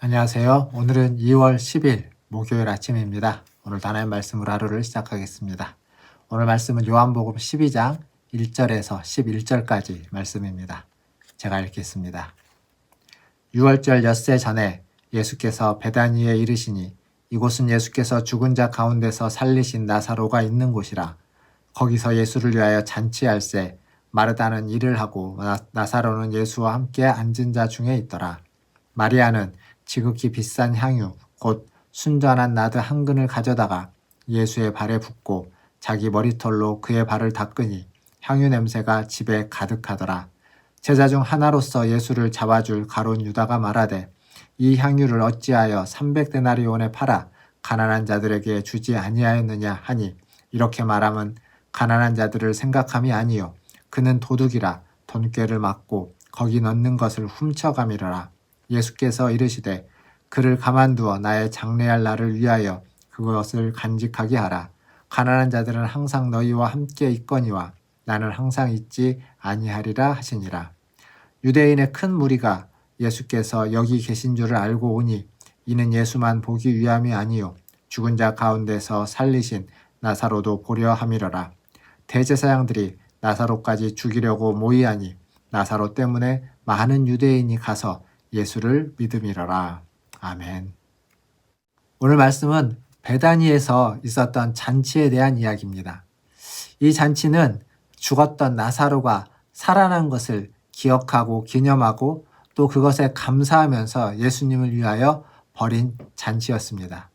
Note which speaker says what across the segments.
Speaker 1: 안녕하세요. 오늘은 2월 10일 목요일 아침입니다. 오늘 하나님 말씀으로 하루를 시작하겠습니다. 오늘 말씀은 요한복음 12장 1절에서 11절까지 말씀입니다. 제가 읽겠습니다. 6월절 엿새 전에 예수께서 베다니에 이르시니 이곳은 예수께서 죽은 자 가운데서 살리신 나사로가 있는 곳이라. 거기서 예수를 위하여 잔치할새 마르다는 일을 하고 나사로는 예수와 함께 앉은 자 중에 있더라. 마리아는 지극히 비싼 향유 곧 순전한 나드 한 근을 가져다가 예수의 발에 붓고 자기 머리털로 그의 발을 닦으니 향유 냄새가 집에 가득하더라. 제자 중 하나로서 예수를 잡아줄 가룟 유다가 말하되 이 향유를 어찌하여 300데나리온에 팔아 가난한 자들에게 주지 아니하였느냐 하니 이렇게 말하면 가난한 자들을 생각함이 아니요 그는 도둑이라 돈꾀를 맞고 거기 넣는 것을 훔쳐감이러라. 예수께서 이르시되 그를 가만두어 나의 장래할 날을 위하여 그것을 간직하게 하라. 가난한 자들은 항상 너희와 함께 있거니와 나는 항상 있지 아니하리라 하시니라. 유대인의 큰 무리가 예수께서 여기 계신 줄을 알고 오니 이는 예수만 보기 위함이 아니요 죽은 자 가운데서 살리신 나사로도 보려 함이러라. 대제사장들이 나사로까지 죽이려고 모이하니 나사로 때문에 많은 유대인이 가서 예수를 믿음이러라. 아멘. 오늘 말씀은 베다니에서 있었던 잔치에 대한 이야기입니다. 이 잔치는 죽었던 나사로가 살아난 것을 기억하고 기념하고 또 그것에 감사하면서 예수님을 위하여 벌인 잔치였습니다.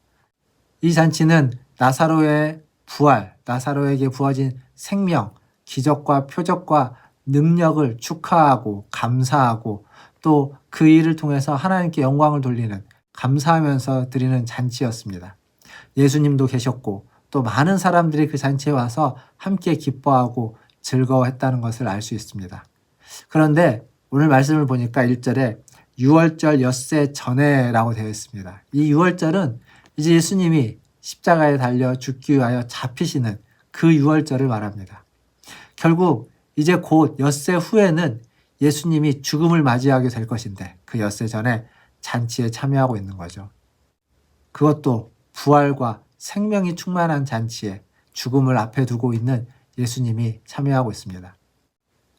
Speaker 1: 이 잔치는 나사로의 부활, 나사로에게 부어진 생명, 기적과 표적과 능력을 축하하고 감사하고 또 그 일을 통해서 하나님께 영광을 돌리는 감사하면서 드리는 잔치였습니다. 예수님도 계셨고 또 많은 사람들이 그 잔치에 와서 함께 기뻐하고 즐거워했다는 것을 알 수 있습니다. 그런데 오늘 말씀을 보니까 1절에 6월절 엿새 전에라고 되어 있습니다. 이 6월절은 이제 예수님이 십자가에 달려 죽기 위하여 잡히시는 그 6월절을 말합니다. 결국 이제 곧 엿새 후에는 예수님이 죽음을 맞이하게 될 것인데 그 엿새 전에 잔치에 참여하고 있는 거죠. 그것도 부활과 생명이 충만한 잔치에 죽음을 앞에 두고 있는 예수님이 참여하고 있습니다.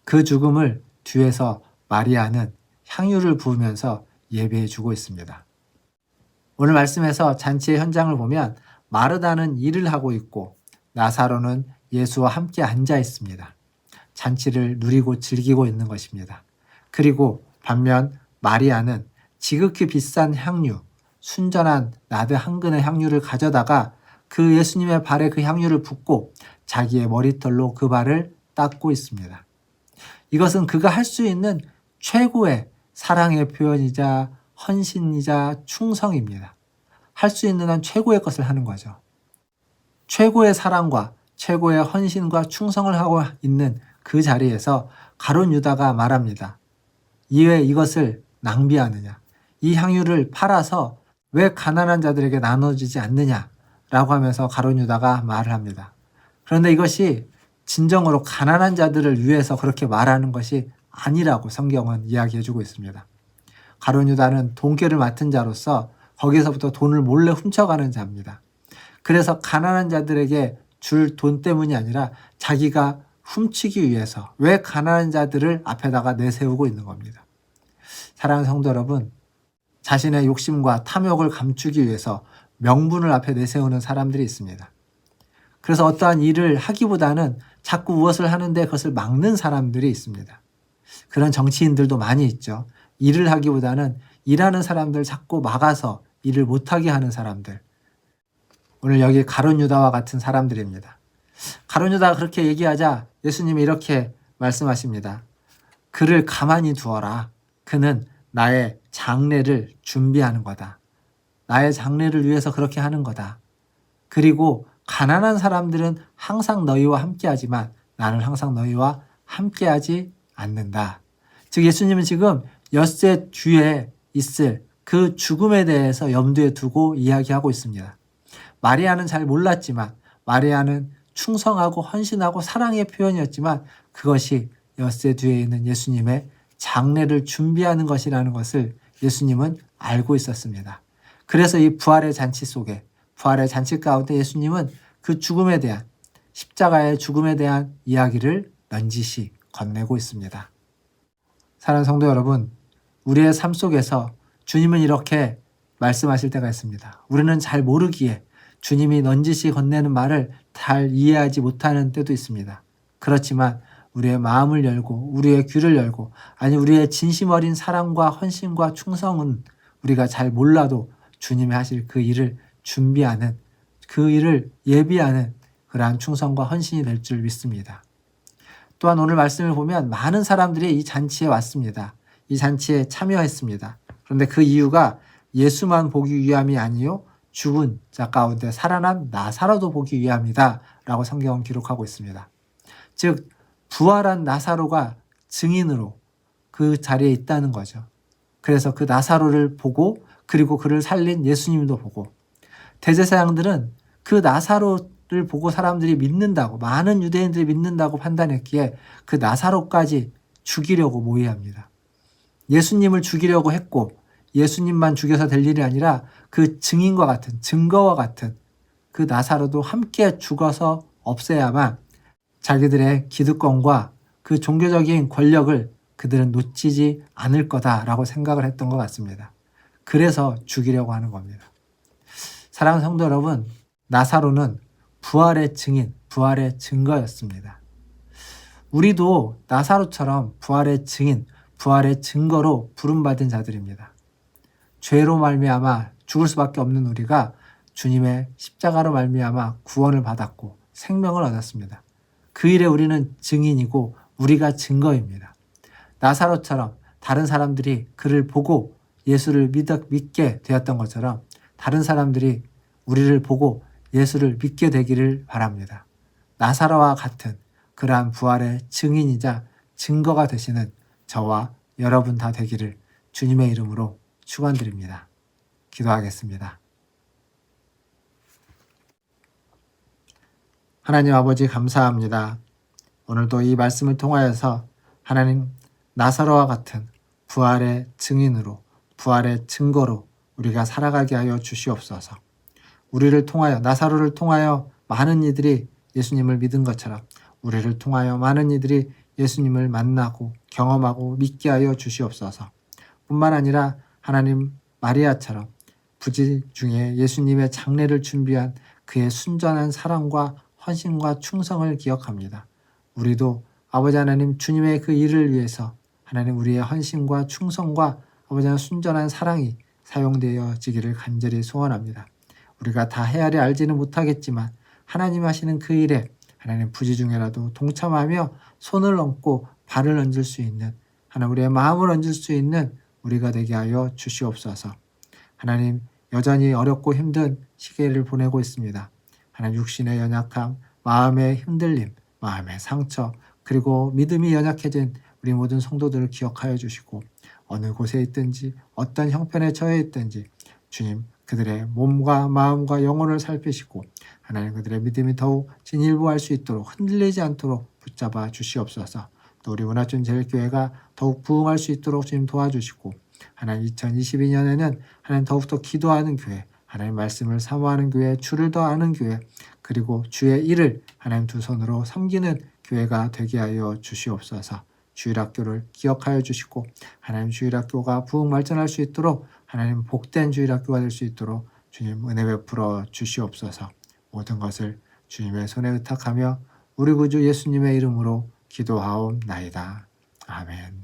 Speaker 1: 그 죽음을 뒤에서 마리아는 향유를 부으면서 예배해 주고 있습니다. 오늘 말씀에서 잔치의 현장을 보면 마르다는 일을 하고 있고 나사로는 예수와 함께 앉아 있습니다. 잔치를 누리고 즐기고 있는 것입니다. 그리고 반면 마리아는 지극히 비싼 향유, 순전한 나드 한 근의 향유를 가져다가 그 예수님의 발에 그 향유를 붓고 자기의 머리털로 그 발을 닦고 있습니다. 이것은 그가 할 수 있는 최고의 사랑의 표현이자 헌신이자 충성입니다. 할 수 있는 한 최고의 것을 하는 거죠. 최고의 사랑과 최고의 헌신과 충성을 하고 있는 그 자리에서 가룟 유다가 말합니다. 왜 이것을 낭비하느냐? 이 향유를 팔아서 왜 가난한 자들에게 나눠주지 않느냐라고 하면서 가룟 유다가 말을 합니다. 그런데 이것이 진정으로 가난한 자들을 위해서 그렇게 말하는 것이 아니라고 성경은 이야기해주고 있습니다. 가룟 유다는 돈꾀를 맡은 자로서 거기서부터 돈을 몰래 훔쳐가는 자입니다. 그래서 가난한 자들에게 줄 돈 때문이 아니라 자기가 훔치기 위해서 왜 가난한 자들을 앞에다가 내세우고 있는 겁니다. 사랑하는 성도 여러분, 자신의 욕심과 탐욕을 감추기 위해서 명분을 앞에 내세우는 사람들이 있습니다. 그래서 어떠한 일을 하기보다는 자꾸 무엇을 하는데 그것을 막는 사람들이 있습니다. 그런 정치인들도 많이 있죠. 일을 하기보다는 일하는 사람들 자꾸 막아서 일을 못하게 하는 사람들. 오늘 여기 가룟 유다와 같은 사람들입니다. 가룟 유다가 그렇게 얘기하자 예수님이 이렇게 말씀하십니다. 그를 가만히 두어라. 그는 나의 장례를 준비하는 거다. 나의 장례를 위해서 그렇게 하는 거다. 그리고 가난한 사람들은 항상 너희와 함께하지만 나는 항상 너희와 함께하지 않는다. 즉 예수님은 지금 엿새 뒤에 있을 그 죽음에 대해서 염두에 두고 이야기하고 있습니다. 마리아는 잘 몰랐지만 마리아는 충성하고 헌신하고 사랑의 표현이었지만 그것이 엿새 뒤에 있는 예수님의 장례를 준비하는 것이라는 것을 예수님은 알고 있었습니다. 그래서 이 부활의 잔치 속에, 부활의 잔치 가운데 예수님은 그 죽음에 대한, 십자가의 죽음에 대한 이야기를 넌지시 건네고 있습니다. 사랑하는 성도 여러분, 우리의 삶 속에서 주님은 이렇게 말씀하실 때가 있습니다. 우리는 잘 모르기에 주님이 넌지시 건네는 말을 잘 이해하지 못하는 때도 있습니다. 그렇지만 우리의 마음을 열고 우리의 귀를 열고, 아니 우리의 진심 어린 사랑과 헌신과 충성은 우리가 잘 몰라도 주님이 하실 그 일을 준비하는, 그 일을 예비하는 그러한 충성과 헌신이 될 줄 믿습니다. 또한 오늘 말씀을 보면 많은 사람들이 이 잔치에 왔습니다. 이 잔치에 참여했습니다. 그런데 그 이유가 예수만 보기 위함이 아니요 죽은 자 가운데 살아난 나사로도 보기 위함이다 라고 성경은 기록하고 있습니다. 즉 부활한 나사로가 증인으로 그 자리에 있다는 거죠. 그래서 그 나사로를 보고, 그리고 그를 살린 예수님도 보고, 대제사장들은 그 나사로를 보고 사람들이 믿는다고, 많은 유대인들이 믿는다고 판단했기에 그 나사로까지 죽이려고 모의합니다. 예수님을 죽이려고 했고, 예수님만 죽여서 될 일이 아니라 그 증인과 같은, 증거와 같은 그 나사로도 함께 죽어서 없애야만 자기들의 기득권과 그 종교적인 권력을 그들은 놓치지 않을 거다라고 생각을 했던 것 같습니다. 그래서 죽이려고 하는 겁니다. 사랑하는 성도 여러분, 나사로는 부활의 증인, 부활의 증거였습니다. 우리도 나사로처럼 부활의 증인, 부활의 증거로 부름받은 자들입니다. 죄로 말미암아 죽을 수밖에 없는 우리가 주님의 십자가로 말미암아 구원을 받았고 생명을 얻었습니다. 그 일에 우리는 증인이고 우리가 증거입니다. 나사로처럼 다른 사람들이 그를 보고 예수를 믿게 되었던 것처럼 다른 사람들이 우리를 보고 예수를 믿게 되기를 바랍니다. 나사로와 같은 그러한 부활의 증인이자 증거가 되시는 저와 여러분 다 되기를 주님의 이름으로 축원드립니다. 기도하겠습니다. 하나님 아버지 감사합니다. 오늘도 이 말씀을 통하여서 하나님 나사로와 같은 부활의 증인으로, 부활의 증거로 우리가 살아가게 하여 주시옵소서. 우리를 통하여, 나사로를 통하여 많은 이들이 예수님을 믿은 것처럼 우리를 통하여 많은 이들이 예수님을 만나고 경험하고 믿게 하여 주시옵소서. 뿐만 아니라 하나님 마리아처럼 부지 중에 예수님의 장례를 준비한 그의 순전한 사랑과 헌신과 충성을 기억합니다. 우리도 아버지 하나님 주님의 그 일을 위해서 하나님 우리의 헌신과 충성과 아버지 하나님 순전한 사랑이 사용되어지기를 간절히 소원합니다. 우리가 다 헤아려 알지는 못하겠지만 하나님 하시는 그 일에 하나님 부지 중에라도 동참하며 손을 얹고 발을 얹을 수 있는, 하나님 우리의 마음을 얹을 수 있는 우리가 되게 하여 주시옵소서. 하나님 여전히 어렵고 힘든 시기를 보내고 있습니다. 하나님 육신의 연약함, 마음의 흔들림, 마음의 상처, 그리고 믿음이 연약해진 우리 모든 성도들을 기억하여 주시고 어느 곳에 있든지 어떤 형편에 처해 있든지 주님 그들의 몸과 마음과 영혼을 살피시고 하나님 그들의 믿음이 더욱 진일보할 수 있도록 흔들리지 않도록 붙잡아 주시옵소서. 또 우리 문화촌제일교회가 더욱 부흥할 수 있도록 주님 도와주시고 하나님 2022년에는 하나님 더욱더 기도하는 교회, 하나님 말씀을 사모하는 교회, 주를 더 아는 교회, 그리고 주의 일을 하나님 두 손으로 섬기는 교회가 되게 하여 주시옵소서. 주일학교를 기억하여 주시고 하나님 주일학교가 부흥 발전할 수 있도록 하나님 복된 주일학교가 될 수 있도록 주님 은혜 베풀어 주시옵소서. 모든 것을 주님의 손에 의탁하며 우리 구주 예수님의 이름으로 기도하옵나이다. 아멘.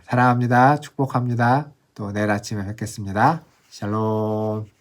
Speaker 1: 사랑합니다. 축복합니다. 또 내일 아침에 뵙겠습니다. 샬롬.